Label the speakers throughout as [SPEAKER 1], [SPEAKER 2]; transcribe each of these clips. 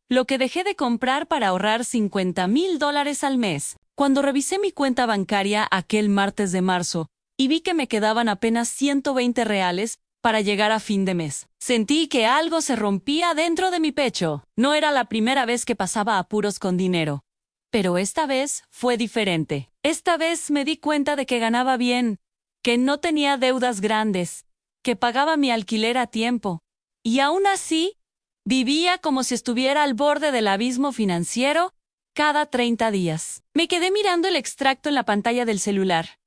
[SPEAKER 1] lo que dejé de comprar para ahorrar $50,000 al mes. Cuando revisé mi cuenta bancaria aquel martes de marzo y vi que me quedaban apenas $120 para llegar a fin de mes, sentí que algo se rompía dentro de mi pecho. No era la primera vez que pasaba apuros con dinero, pero esta vez fue diferente. Esta vez me di cuenta de que ganaba bien, que no tenía deudas grandes, que pagaba mi alquiler a tiempo, y aún así, vivía como si estuviera al borde del abismo financiero cada 30 días. Me quedé mirando el extracto en la pantalla del celular,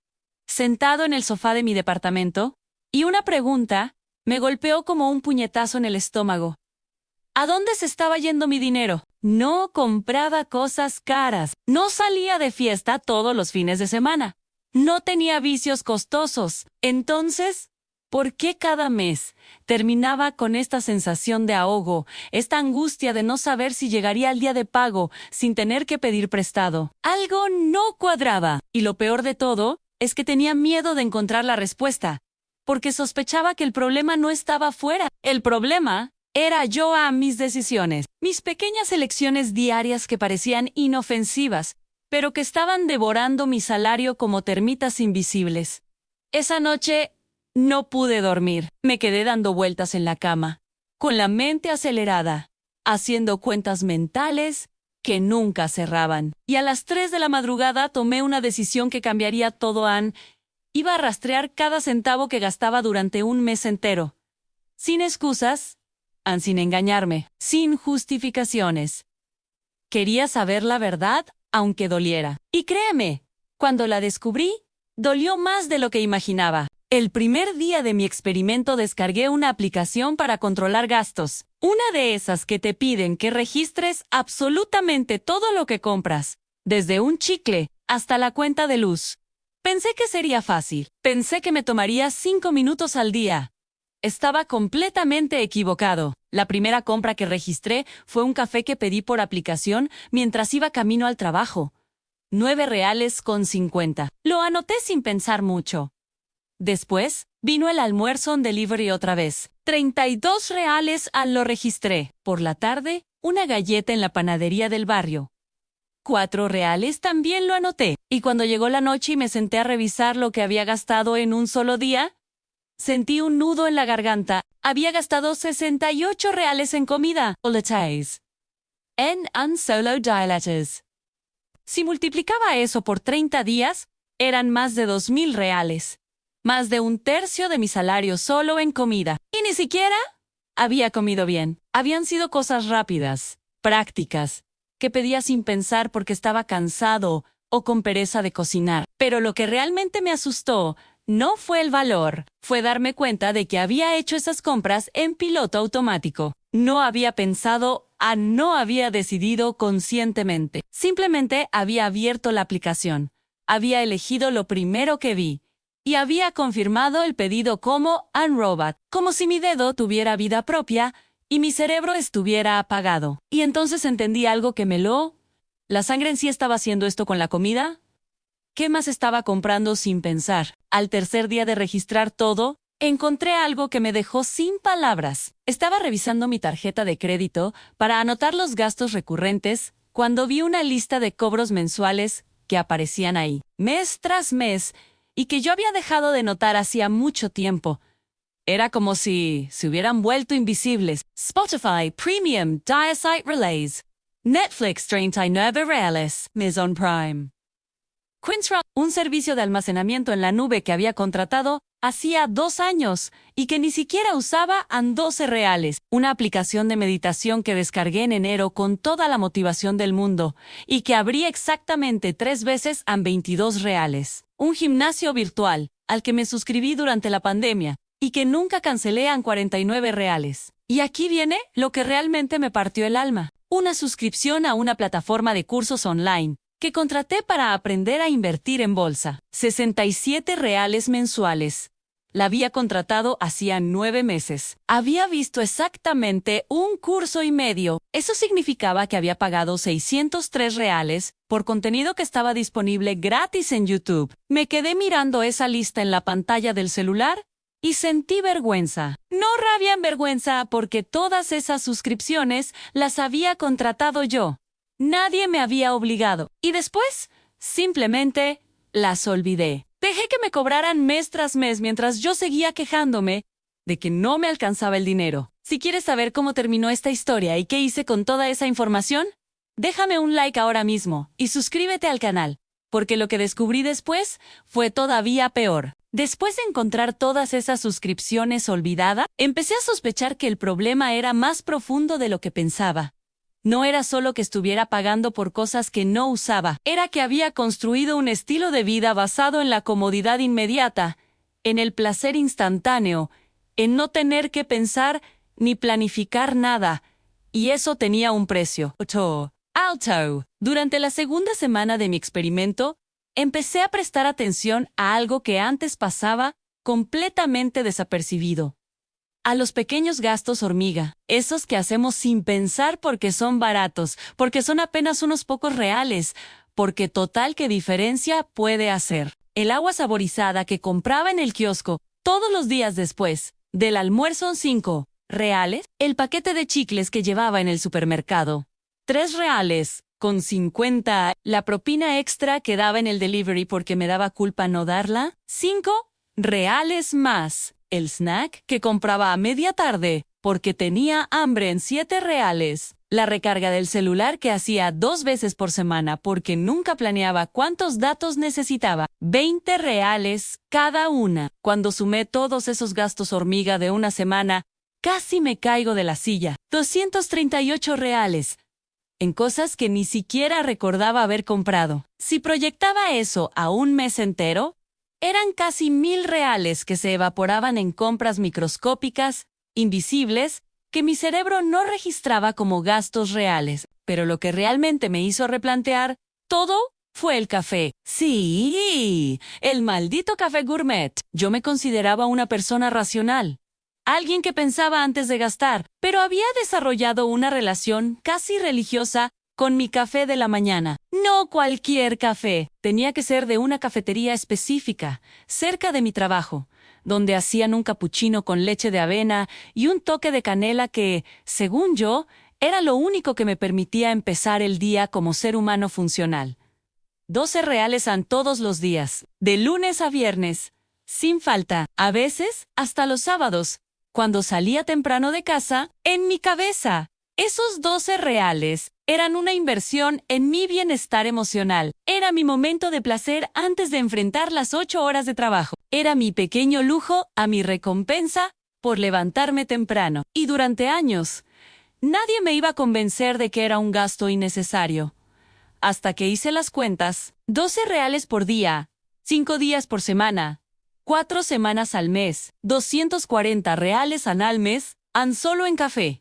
[SPEAKER 1] sentado en el sofá de mi departamento, y una pregunta me golpeó como un puñetazo en el estómago. ¿A dónde se estaba yendo mi dinero? No compraba cosas caras, no salía de fiesta todos los fines de semana, no tenía vicios costosos. Entonces, ¿por qué cada mes terminaba con esta sensación de ahogo, esta angustia de no saber si llegaría el día de pago sin tener que pedir prestado? Algo no cuadraba, y lo peor de todo es que tenía miedo de encontrar la respuesta, porque sospechaba que el problema no estaba afuera. El problema era yo a mis decisiones, mis pequeñas elecciones diarias que parecían inofensivas, pero que estaban devorando mi salario como termitas invisibles. Esa noche no pude dormir. Me quedé dando vueltas en la cama, con la mente acelerada, haciendo cuentas mentales que nunca cerraban. Y a las 3 de la madrugada tomé una decisión que cambiaría todo. Iba a rastrear cada centavo que gastaba durante un mes entero. Sin excusas, sin engañarme, sin justificaciones. Quería saber la verdad, aunque doliera. Y créeme, cuando la descubrí, dolió más de lo que imaginaba. El primer día de mi experimento descargué una aplicación para controlar gastos. Una de esas que te piden que registres absolutamente todo lo que compras, desde un chicle hasta la cuenta de luz. Pensé que sería fácil. Pensé que me tomaría 5 minutos al día. Estaba completamente equivocado. La primera compra que registré fue un café que pedí por aplicación mientras iba camino al trabajo. $9.50. Lo anoté sin pensar mucho. Después, vino el almuerzo on delivery otra vez. $32 lo registré. Por la tarde, una galleta en la panadería del barrio. $4 también lo anoté. Y cuando llegó la noche y me senté a revisar lo que había gastado en un solo día, sentí un nudo en la garganta. Había gastado $68 en comida. Holidays. En solo dilates. Si multiplicaba eso por 30 días, eran más de $2,000. Más de un tercio de mi salario solo en comida. Y ni siquiera había comido bien. Habían sido cosas rápidas, prácticas, que pedía sin pensar porque estaba cansado o con pereza de cocinar. Pero lo que realmente me asustó no fue el valor, fue darme cuenta de que había hecho esas compras en piloto automático. No había pensado, no había decidido conscientemente. Simplemente había abierto la aplicación, había elegido lo primero que vi, y había confirmado el pedido como unrobot, como si mi dedo tuviera vida propia y mi cerebro estuviera apagado. Y entonces entendí algo que ¿La sangre en sí estaba haciendo esto con la comida? ¿Qué más estaba comprando sin pensar? Al tercer día de registrar todo, encontré algo que me dejó sin palabras. Estaba revisando mi tarjeta de crédito para anotar los gastos recurrentes cuando vi una lista de cobros mensuales que aparecían ahí, mes tras mes, y que yo había dejado de notar hacía mucho tiempo. Era como si se hubieran vuelto invisibles. Spotify Premium Diasite Relays. Netflix $39. Amazon Prime. Quintra, un servicio de almacenamiento en la nube que había contratado hacía 2 años y que ni siquiera usaba $12. Una aplicación de meditación que descargué en enero con toda la motivación del mundo y que abrí exactamente 3 veces a $22. Un gimnasio virtual al que me suscribí durante la pandemia y que nunca cancelé a $49. Y aquí viene lo que realmente me partió el alma. Una suscripción a una plataforma de cursos online que contraté para aprender a invertir en bolsa. $67 mensuales. La había contratado hacía 9 meses. Había visto exactamente un curso y medio. Eso significaba que había pagado $603 por contenido que estaba disponible gratis en YouTube. Me quedé mirando esa lista en la pantalla del celular y sentí vergüenza. No rabia en vergüenza porque todas esas suscripciones las había contratado yo. Nadie me había obligado. Y después, simplemente, las olvidé. Dejé que me cobraran mes tras mes mientras yo seguía quejándome de que no me alcanzaba el dinero. Si quieres saber cómo terminó esta historia y qué hice con toda esa información, déjame un like ahora mismo y suscríbete al canal, porque lo que descubrí después fue todavía peor. Después de encontrar todas esas suscripciones olvidadas, empecé a sospechar que el problema era más profundo de lo que pensaba. No era solo que estuviera pagando por cosas que no usaba, era que había construido un estilo de vida basado en la comodidad inmediata, en el placer instantáneo, en no tener que pensar ni planificar nada, y eso tenía un precio. Alto. Durante la segunda semana de mi experimento, empecé a prestar atención a algo que antes pasaba completamente desapercibido. A los pequeños gastos hormiga, esos que hacemos sin pensar porque son baratos, porque son apenas unos pocos reales, porque total qué diferencia puede hacer. El agua saborizada que compraba en el kiosco todos los días después del almuerzo en 5 reales, el paquete de chicles que llevaba en el supermercado, 3 reales con 50, la propina extra que daba en el delivery porque me daba culpa no darla, 5 reales más. El snack que compraba a media tarde porque tenía hambre en 7 reales. La recarga del celular que hacía 2 veces por semana porque nunca planeaba cuántos datos necesitaba. 20 reales cada una. Cuando sumé todos esos gastos hormiga de una semana, casi me caigo de la silla. 238 reales. En cosas que ni siquiera recordaba haber comprado. Si proyectaba eso a un mes entero, eran casi 1,000 reales que se evaporaban en compras microscópicas, invisibles, que mi cerebro no registraba como gastos reales. Pero lo que realmente me hizo replantear todo fue el café. Sí, el maldito café gourmet. Yo me consideraba una persona racional, alguien que pensaba antes de gastar, pero había desarrollado una relación casi religiosa con mi café de la mañana. No cualquier café. Tenía que ser de una cafetería específica, cerca de mi trabajo, donde hacían un capuchino con leche de avena y un toque de canela que, según yo, era lo único que me permitía empezar el día como ser humano funcional. 12 reales todos los días, de lunes a viernes, sin falta, a veces hasta los sábados, cuando salía temprano de casa, en mi cabeza. Esos 12 reales eran una inversión en mi bienestar emocional. Era mi momento de placer antes de enfrentar las 8 horas de trabajo. Era mi pequeño lujo a mi recompensa por levantarme temprano. Y durante años, nadie me iba a convencer de que era un gasto innecesario. Hasta que hice las cuentas, 12 reales por día, 5 días por semana, 4 semanas al mes, 240 reales al mes, solo en café.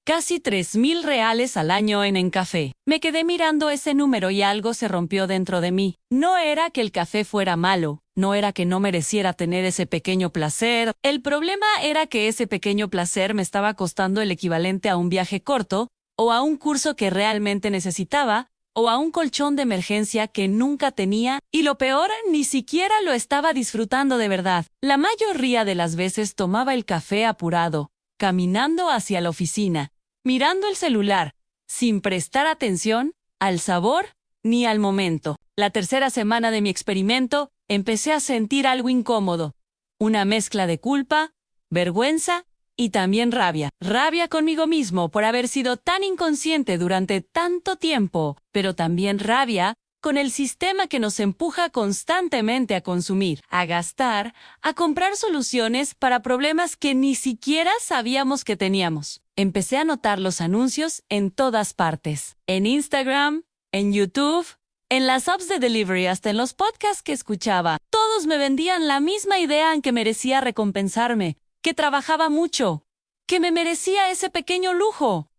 [SPEAKER 1] Casi 3,000 reales al año en café. Me quedé mirando ese número y algo se rompió dentro de mí. No era que el café fuera malo, no era que no mereciera tener ese pequeño placer. El problema era que ese pequeño placer me estaba costando el equivalente a un viaje corto, o a un curso que realmente necesitaba, o a un colchón de emergencia que nunca tenía, y lo peor, ni siquiera lo estaba disfrutando de verdad. La mayoría de las veces tomaba el café apurado, caminando hacia la oficina, mirando el celular, sin prestar atención al sabor ni al momento. La tercera semana de mi experimento, empecé a sentir algo incómodo. Una mezcla de culpa, vergüenza y también rabia. Rabia conmigo mismo por haber sido tan inconsciente durante tanto tiempo, pero también rabia con el sistema que nos empuja constantemente a consumir, a gastar, a comprar soluciones para problemas que ni siquiera sabíamos que teníamos. Empecé a notar los anuncios en todas partes. En Instagram, en YouTube, en las apps de delivery, hasta en los podcasts que escuchaba. Todos me vendían la misma idea en que merecía recompensarme, que trabajaba mucho, que me merecía ese pequeño lujo,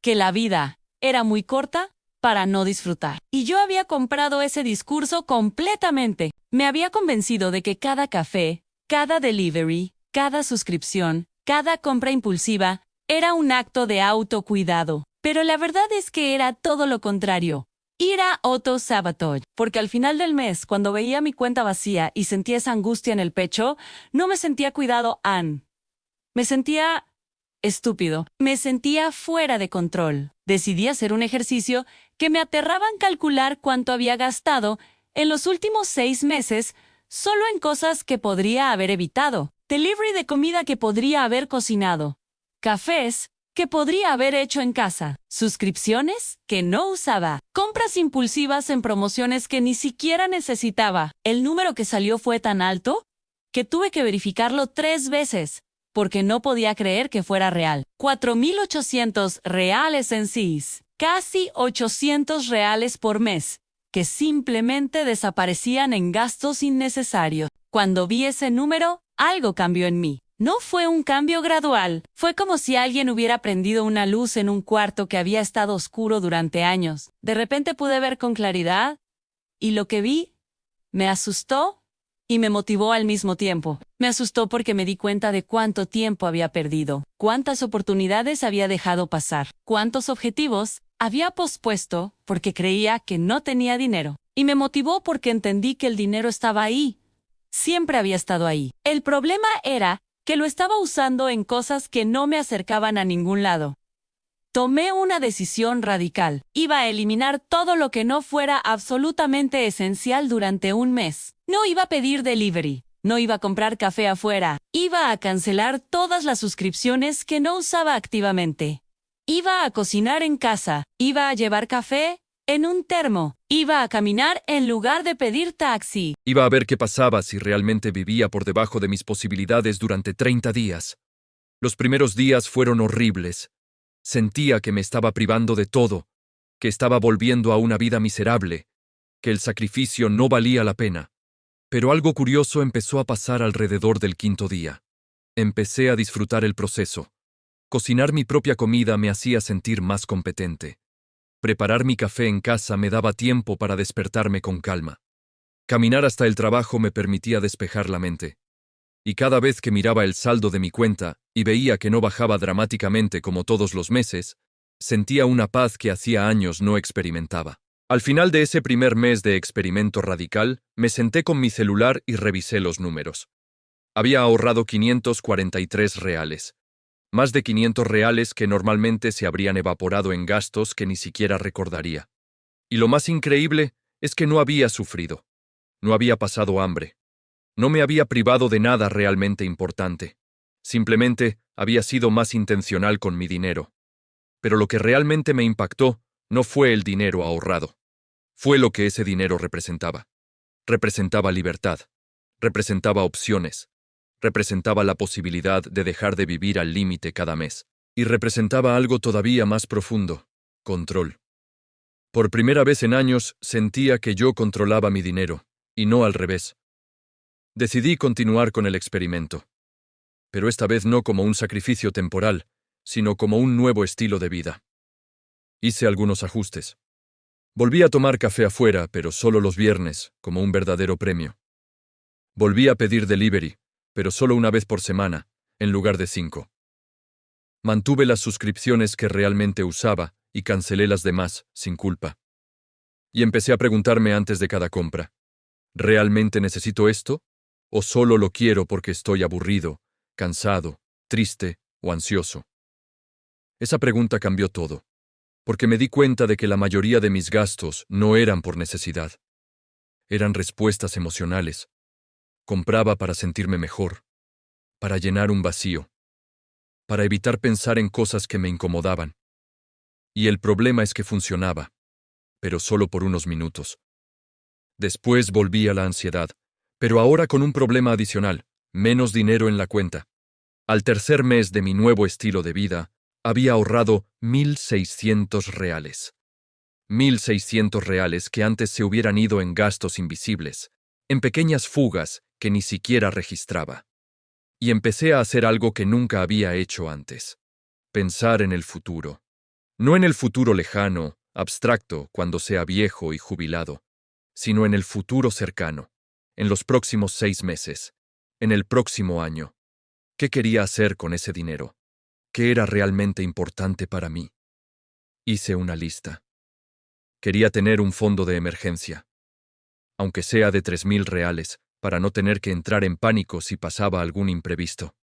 [SPEAKER 1] que la vida era muy corta para no disfrutar. Y yo había comprado ese discurso completamente. Me había convencido de que cada café, cada delivery, cada suscripción, cada compra impulsiva era un acto de autocuidado. Pero la verdad es que era todo lo contrario. Ir a Auto Sabotage, porque al final del mes, cuando veía mi cuenta vacía y sentía esa angustia en el pecho, no me sentía cuidado, Ann. Me sentía estúpido, me sentía fuera de control. Decidí hacer un ejercicio que me aterraba en calcular cuánto había gastado en los últimos 6 meses solo en cosas que podría haber evitado. Delivery de comida que podría haber cocinado. Cafés que podría haber hecho en casa. Suscripciones que no usaba. Compras impulsivas en promociones que ni siquiera necesitaba. El número que salió fue tan alto que tuve que verificarlo 3 veces, porque no podía creer que fuera real. 4.800 reales en CIS. Casi 800 reales por mes, que simplemente desaparecían en gastos innecesarios. Cuando vi ese número, algo cambió en mí. No fue un cambio gradual, fue como si alguien hubiera prendido una luz en un cuarto que había estado oscuro durante años. De repente pude ver con claridad, y lo que vi me asustó y me motivó al mismo tiempo. Me asustó porque me di cuenta de cuánto tiempo había perdido, cuántas oportunidades había dejado pasar, cuántos objetivos había pospuesto porque creía que no tenía dinero. Y me motivó porque entendí que el dinero estaba ahí. Siempre había estado ahí. El problema era que lo estaba usando en cosas que no me acercaban a ningún lado. Tomé una decisión radical. Iba a eliminar todo lo que no fuera absolutamente esencial durante un mes. No iba a pedir delivery. No iba a comprar café afuera. Iba a cancelar todas las suscripciones que no usaba activamente. Iba a cocinar en casa. Iba a llevar café en un termo. Iba a caminar en lugar de pedir taxi.
[SPEAKER 2] Iba a ver qué pasaba si realmente vivía por debajo de mis posibilidades durante 30 días. Los primeros días fueron horribles. Sentía que me estaba privando de todo, que estaba volviendo a una vida miserable, que el sacrificio no valía la pena. Pero algo curioso empezó a pasar alrededor del 5.º día. Empecé a disfrutar el proceso. Cocinar mi propia comida me hacía sentir más competente. Preparar mi café en casa me daba tiempo para despertarme con calma. Caminar hasta el trabajo me permitía despejar la mente. Y cada vez que miraba el saldo de mi cuenta y veía que no bajaba dramáticamente como todos los meses, sentía una paz que hacía años no experimentaba. Al final de ese primer mes de experimento radical, me senté con mi celular y revisé los números. Había ahorrado 543 reales. Más de 500 reales que normalmente se habrían evaporado en gastos que ni siquiera recordaría. Y lo más increíble es que no había sufrido. No había pasado hambre. No me había privado de nada realmente importante. Simplemente había sido más intencional con mi dinero. Pero lo que realmente me impactó no fue el dinero ahorrado. Fue lo que ese dinero representaba. Representaba libertad. Representaba opciones. Representaba la posibilidad de dejar de vivir al límite cada mes. Y representaba algo todavía más profundo: control. Por primera vez en años sentía que yo controlaba mi dinero, y no al revés. Decidí continuar con el experimento. Pero esta vez no como un sacrificio temporal, sino como un nuevo estilo de vida. Hice algunos ajustes. Volví a tomar café afuera, pero solo los viernes, como un verdadero premio. Volví a pedir delivery, pero solo una vez por semana, en lugar de 5. Mantuve las suscripciones que realmente usaba y cancelé las demás, sin culpa. Y empecé a preguntarme antes de cada compra: ¿realmente necesito esto? ¿O solo lo quiero porque estoy aburrido, cansado, triste o ansioso? Esa pregunta cambió todo, porque me di cuenta de que la mayoría de mis gastos no eran por necesidad. Eran respuestas emocionales. Compraba para sentirme mejor, para llenar un vacío, para evitar pensar en cosas que me incomodaban. Y el problema es que funcionaba, pero solo por unos minutos. Después volví a la ansiedad, pero ahora con un problema adicional: menos dinero en la cuenta. Al tercer mes de mi nuevo estilo de vida, había ahorrado 1.600 reales. 1.600 reales que antes se hubieran ido en gastos invisibles, en pequeñas fugas que ni siquiera registraba. Y empecé a hacer algo que nunca había hecho antes: pensar en el futuro. No en el futuro lejano, abstracto, cuando sea viejo y jubilado, sino en el futuro cercano, en los próximos 6 meses, en el próximo año. ¿Qué quería hacer con ese dinero? ¿Qué era realmente importante para mí? Hice una lista. Quería tener un fondo de emergencia, aunque sea de 3.000 reales, para no tener que entrar en pánico si pasaba algún imprevisto.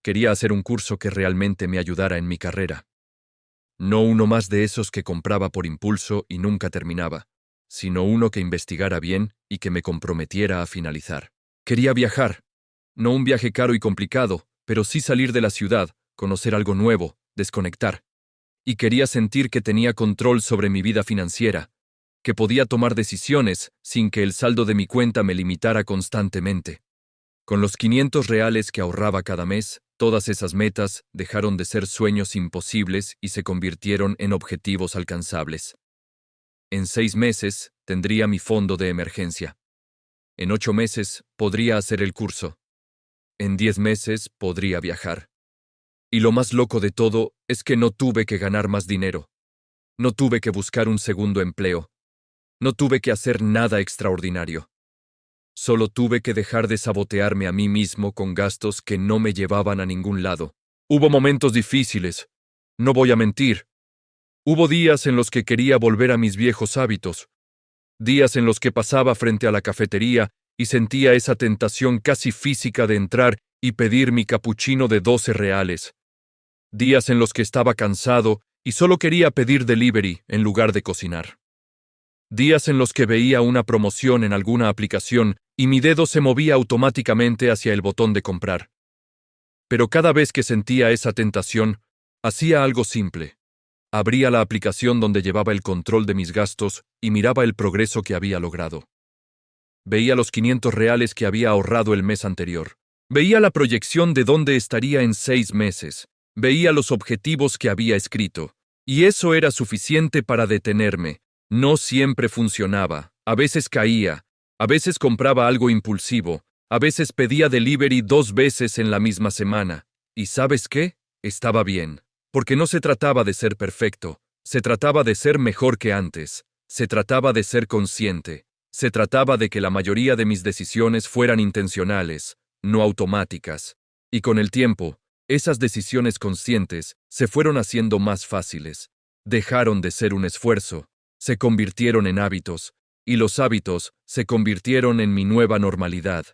[SPEAKER 2] Quería hacer un curso que realmente me ayudara en mi carrera. No uno más de esos que compraba por impulso y nunca terminaba, sino uno que investigara bien y que me comprometiera a finalizar. Quería viajar, no un viaje caro y complicado, pero sí salir de la ciudad, conocer algo nuevo, desconectar. Y quería sentir que tenía control sobre mi vida financiera, que podía tomar decisiones sin que el saldo de mi cuenta me limitara constantemente. Con los 500 reales que ahorraba cada mes, todas esas metas dejaron de ser sueños imposibles y se convirtieron en objetivos alcanzables. En 6 meses tendría mi fondo de emergencia. En 8 meses podría hacer el curso. En 10 meses podría viajar. Y lo más loco de todo es que no tuve que ganar más dinero. No tuve que buscar un segundo empleo. No tuve que hacer nada extraordinario. Solo tuve que dejar de sabotearme a mí mismo con gastos que no me llevaban a ningún lado. Hubo momentos difíciles, no voy a mentir. Hubo días en los que quería volver a mis viejos hábitos. Días en los que pasaba frente a la cafetería y sentía esa tentación casi física de entrar y pedir mi capuchino de 12 reales. Días en los que estaba cansado y solo quería pedir delivery en lugar de cocinar. Días en los que veía una promoción en alguna aplicación y mi dedo se movía automáticamente hacia el botón de comprar. Pero cada vez que sentía esa tentación, hacía algo simple. Abría la aplicación donde llevaba el control de mis gastos y miraba el progreso que había logrado. Veía los 500 reales que había ahorrado el mes anterior. Veía la proyección de dónde estaría en 6 meses. Veía los objetivos que había escrito. Y eso era suficiente para detenerme. No siempre funcionaba. A veces caía. A veces compraba algo impulsivo. A veces pedía delivery 2 veces en la misma semana. ¿Y sabes qué? Estaba bien. Porque no se trataba de ser perfecto. Se trataba de ser mejor que antes. Se trataba de ser consciente. Se trataba de que la mayoría de mis decisiones fueran intencionales, no automáticas. Y con el tiempo, esas decisiones conscientes se fueron haciendo más fáciles. Dejaron de ser un esfuerzo, se convirtieron en hábitos, y los hábitos se convirtieron en mi nueva normalidad.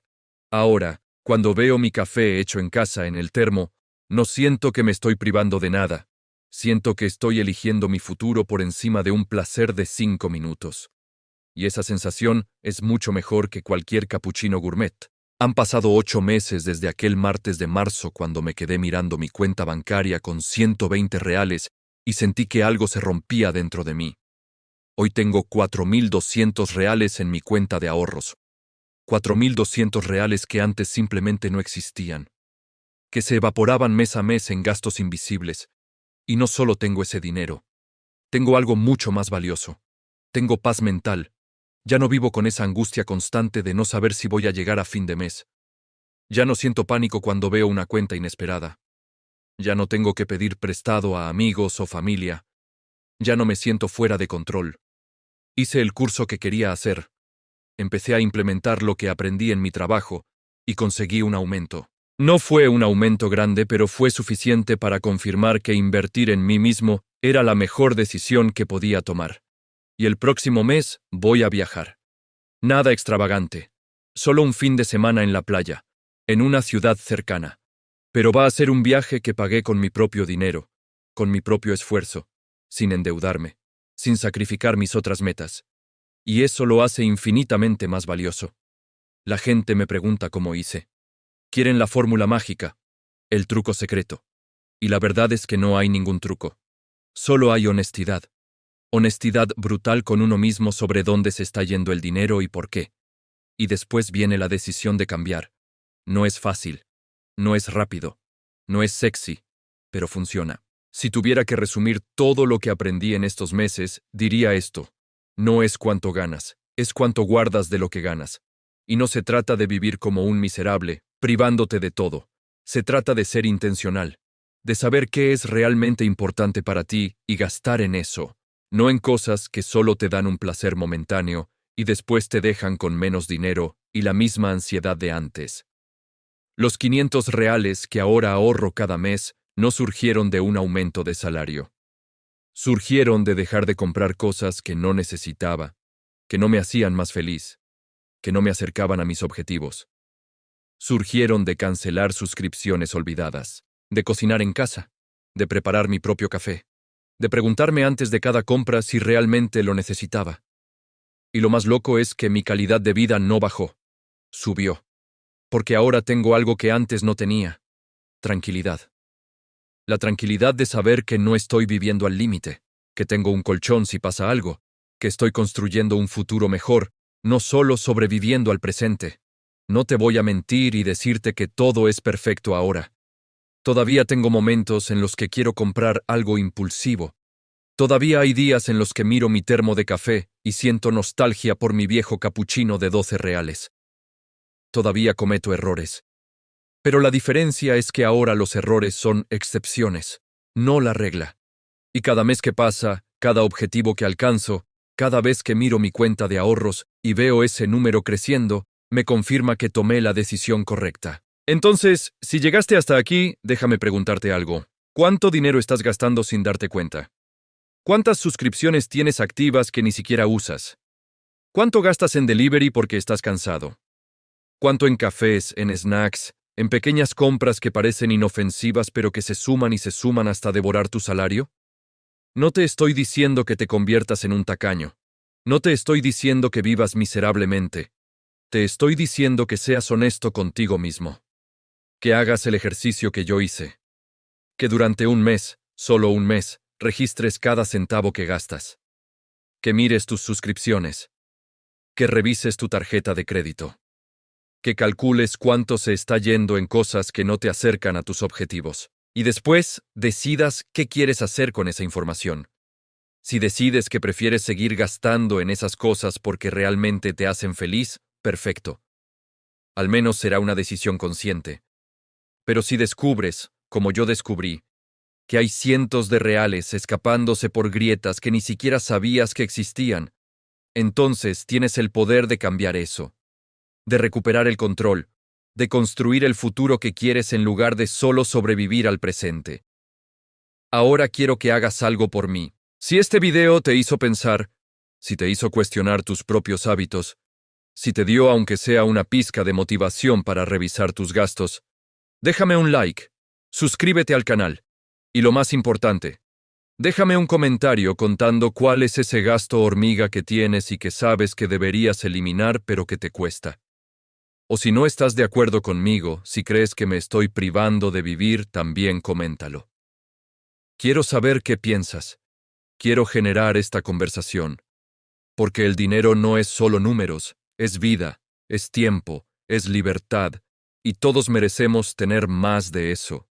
[SPEAKER 2] Ahora, cuando veo mi café hecho en casa en el termo, no siento que me estoy privando de nada. Siento que estoy eligiendo mi futuro por encima de un placer de 5 minutos. Y esa sensación es mucho mejor que cualquier capuchino gourmet. Han pasado 8 meses desde aquel martes de marzo cuando me quedé mirando mi cuenta bancaria con 120 reales y sentí que algo se rompía dentro de mí. Hoy tengo 4.200 reales en mi cuenta de ahorros. 4.200 reales que antes simplemente no existían. Que se evaporaban mes a mes en gastos invisibles. Y no solo tengo ese dinero. Tengo algo mucho más valioso. Tengo paz mental. Ya no vivo con esa angustia constante de no saber si voy a llegar a fin de mes. Ya no siento pánico cuando veo una cuenta inesperada. Ya no tengo que pedir prestado a amigos o familia. Ya no me siento fuera de control. Hice el curso que quería hacer. Empecé a implementar lo que aprendí en mi trabajo y conseguí un aumento. No fue un aumento grande, pero fue suficiente para confirmar que invertir en mí mismo era la mejor decisión que podía tomar. Y el próximo mes voy a viajar. Nada extravagante. Solo un fin de semana en la playa, en una ciudad cercana. Pero va a ser un viaje que pagué con mi propio dinero, con mi propio esfuerzo, sin endeudarme, sin sacrificar mis otras metas. Y eso lo hace infinitamente más valioso. La gente me pregunta cómo hice. Quieren la fórmula mágica, el truco secreto. Y la verdad es que no hay ningún truco. Solo hay honestidad. Honestidad brutal con uno mismo sobre dónde se está yendo el dinero y por qué. Y después viene la decisión de cambiar. No es fácil. No es rápido. No es sexy. Pero funciona. Si tuviera que resumir todo lo que aprendí en estos meses, diría esto. No es cuánto ganas, es cuánto guardas de lo que ganas. Y no se trata de vivir como un miserable, privándote de todo. Se trata de ser intencional. De saber qué es realmente importante para ti y gastar en eso. No en cosas que solo te dan un placer momentáneo y después te dejan con menos dinero y la misma ansiedad de antes. Los 500 reales que ahora ahorro cada mes no surgieron de un aumento de salario. Surgieron de dejar de comprar cosas que no necesitaba, que no me hacían más feliz, que no me acercaban a mis objetivos. Surgieron de cancelar suscripciones olvidadas, de cocinar en casa, de preparar mi propio café, de preguntarme antes de cada compra si realmente lo necesitaba. Y lo más loco es que mi calidad de vida no bajó, subió, porque ahora tengo algo que antes no tenía: tranquilidad. La tranquilidad de saber que no estoy viviendo al límite, que tengo un colchón si pasa algo, que estoy construyendo un futuro mejor, no solo sobreviviendo al presente. No te voy a mentir y decirte que todo es perfecto ahora. Todavía tengo momentos en los que quiero comprar algo impulsivo. Todavía hay días en los que miro mi termo de café y siento nostalgia por mi viejo capuchino de 12 reales. Todavía cometo errores. Pero la diferencia es que ahora los errores son excepciones, no la regla. Y cada mes que pasa, cada objetivo que alcanzo, cada vez que miro mi cuenta de ahorros y veo ese número creciendo, me confirma que tomé la decisión correcta. Entonces, si llegaste hasta aquí, déjame preguntarte algo. ¿Cuánto dinero estás gastando sin darte cuenta? ¿Cuántas suscripciones tienes activas que ni siquiera usas? ¿Cuánto gastas en delivery porque estás cansado? ¿Cuánto en cafés, en snacks, en pequeñas compras que parecen inofensivas pero que se suman y se suman hasta devorar tu salario? No te estoy diciendo que te conviertas en un tacaño. No te estoy diciendo que vivas miserablemente. Te estoy diciendo que seas honesto contigo mismo. Que hagas el ejercicio que yo hice. Que durante un mes, solo un mes, registres cada centavo que gastas. Que mires tus suscripciones. Que revises tu tarjeta de crédito. Que calcules cuánto se está yendo en cosas que no te acercan a tus objetivos. Y después, decidas qué quieres hacer con esa información. Si decides que prefieres seguir gastando en esas cosas porque realmente te hacen feliz, perfecto. Al menos será una decisión consciente. Pero si descubres, como yo descubrí, que hay cientos de reales escapándose por grietas que ni siquiera sabías que existían, entonces tienes el poder de cambiar eso, de recuperar el control, de construir el futuro que quieres en lugar de solo sobrevivir al presente. Ahora quiero que hagas algo por mí. Si este video te hizo pensar, si te hizo cuestionar tus propios hábitos, si te dio aunque sea una pizca de motivación para revisar tus gastos, déjame un like, suscríbete al canal, y lo más importante, déjame un comentario contando cuál es ese gasto hormiga que tienes y que sabes que deberías eliminar pero que te cuesta. O si no estás de acuerdo conmigo, si crees que me estoy privando de vivir, también coméntalo. Quiero saber qué piensas. Quiero generar esta conversación. Porque el dinero no es solo números, es vida, es tiempo, es libertad, y todos merecemos tener más de eso.